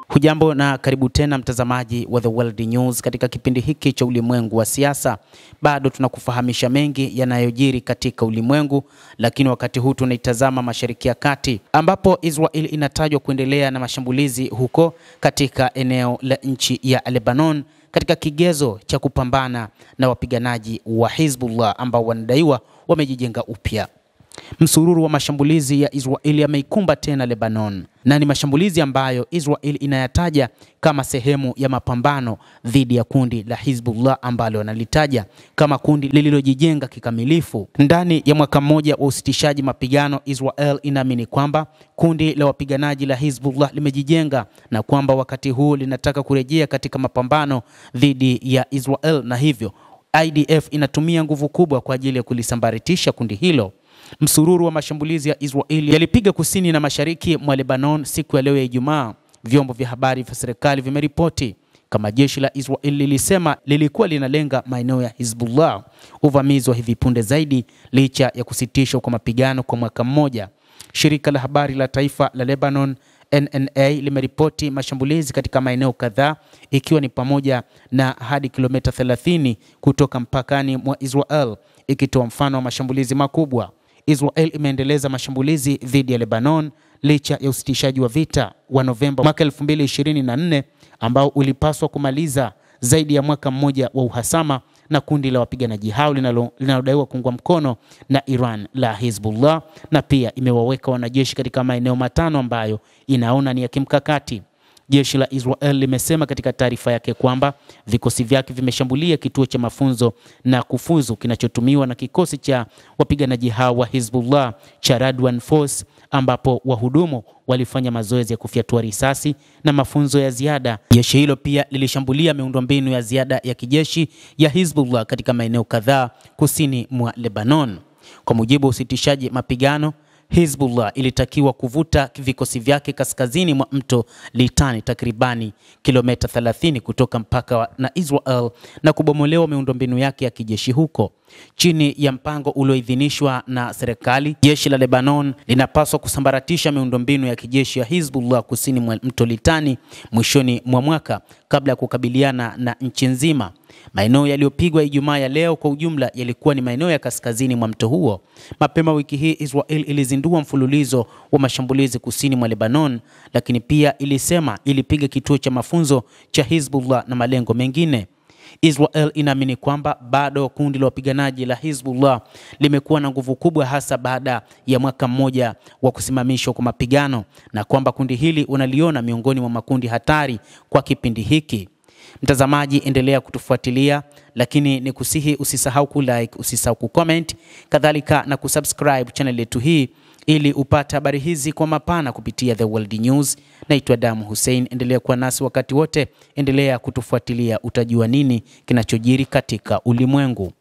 Hujambo na karibu tena mtazamaji wa The World News katika kipindi hiki cha ulimwengu wa siasa. Bado tunakufahamisha mengi yanayojiri katika ulimwengu, lakini wakati huu tunaitazama Mashariki ya Kati ambapo Israel inatajwa kuendelea na mashambulizi huko katika eneo la nchi ya Lebanon katika kigezo cha kupambana na wapiganaji wa Hezbollah ambao wanadaiwa wamejijenga upya. Msururu wa mashambulizi ya Israeli yameikumba tena Lebanon, na ni mashambulizi ambayo Israeli inayataja kama sehemu ya mapambano dhidi ya kundi la Hezbollah ambalo wanalitaja kama kundi lililojijenga kikamilifu. Ndani ya mwaka mmoja wa usitishaji mapigano, Israel inaamini kwamba kundi la wapiganaji la Hezbollah limejijenga na kwamba wakati huu linataka kurejea katika mapambano dhidi ya Israel, na hivyo IDF inatumia nguvu kubwa kwa ajili ya kulisambaratisha kundi hilo. Msururu wa mashambulizi ya Israeli yalipiga kusini na mashariki mwa Lebanon siku ya leo ya Ijumaa. Vyombo vya habari vya serikali vimeripoti kama jeshi la Israeli lilisema lilikuwa linalenga maeneo ya Hezbollah. Uvamizi wa hivi punde zaidi licha ya kusitishwa kwa mapigano kwa mwaka mmoja. Shirika la habari la taifa la Lebanon NNA limeripoti mashambulizi katika maeneo kadhaa, ikiwa ni pamoja na hadi kilomita 30 kutoka mpakani mwa Israel, ikitoa mfano wa mashambulizi makubwa. Israel imeendeleza mashambulizi dhidi ya Lebanon licha ya usitishaji wa vita wa Novemba mwaka 2024 ambao ulipaswa kumaliza zaidi ya mwaka mmoja wa uhasama na kundi la wapiganaji hao linalodaiwa kuungwa mkono na Iran la Hezbollah, na pia imewaweka wanajeshi katika maeneo matano ambayo inaona ni ya kimkakati. Jeshi la Israel limesema katika taarifa yake kwamba vikosi vyake vimeshambulia kituo cha mafunzo na kufuzu kinachotumiwa na kikosi cha wapiganaji hao wa Hezbollah cha Radwan Force, ambapo wahudumu walifanya mazoezi ya kufyatua risasi na mafunzo ya ziada. Jeshi hilo pia lilishambulia miundombinu ya ziada ya kijeshi ya Hezbollah katika maeneo kadhaa kusini mwa Lebanon. Kwa mujibu wa usitishaji mapigano, Hezbollah ilitakiwa kuvuta vikosi vyake kaskazini mwa mto Litani takribani kilomita 30 kutoka mpaka na Israel na kubomolewa miundombinu yake ya kijeshi huko. Chini ya mpango ulioidhinishwa na serikali, jeshi la Lebanon linapaswa kusambaratisha miundombinu ya kijeshi ya Hezbollah kusini mwa mto Litani mwishoni mwa mwaka kabla ya kukabiliana na nchi nzima. Maeneo yaliyopigwa Ijumaa ya leo kwa ujumla yalikuwa ni maeneo ya kaskazini mwa mto huo. Mapema wiki hii Israel ilizindua mfululizo wa mashambulizi kusini mwa Lebanon, lakini pia ilisema ilipiga kituo cha mafunzo cha Hezbollah na malengo mengine. Israel inaamini kwamba bado kundi la wapiganaji la Hezbollah limekuwa na nguvu kubwa hasa baada ya mwaka mmoja wa kusimamishwa kwa mapigano, na kwamba kundi hili unaliona miongoni mwa makundi hatari kwa kipindi hiki. Mtazamaji, endelea kutufuatilia, lakini nikusihi usisahau kulike, usisahau kucomment, kadhalika na kusubscribe channel yetu hii ili upate habari hizi kwa mapana kupitia The World News. Naitwa Damu Hussein, endelea kuwa nasi wakati wote, endelea kutufuatilia, utajua nini kinachojiri katika ulimwengu.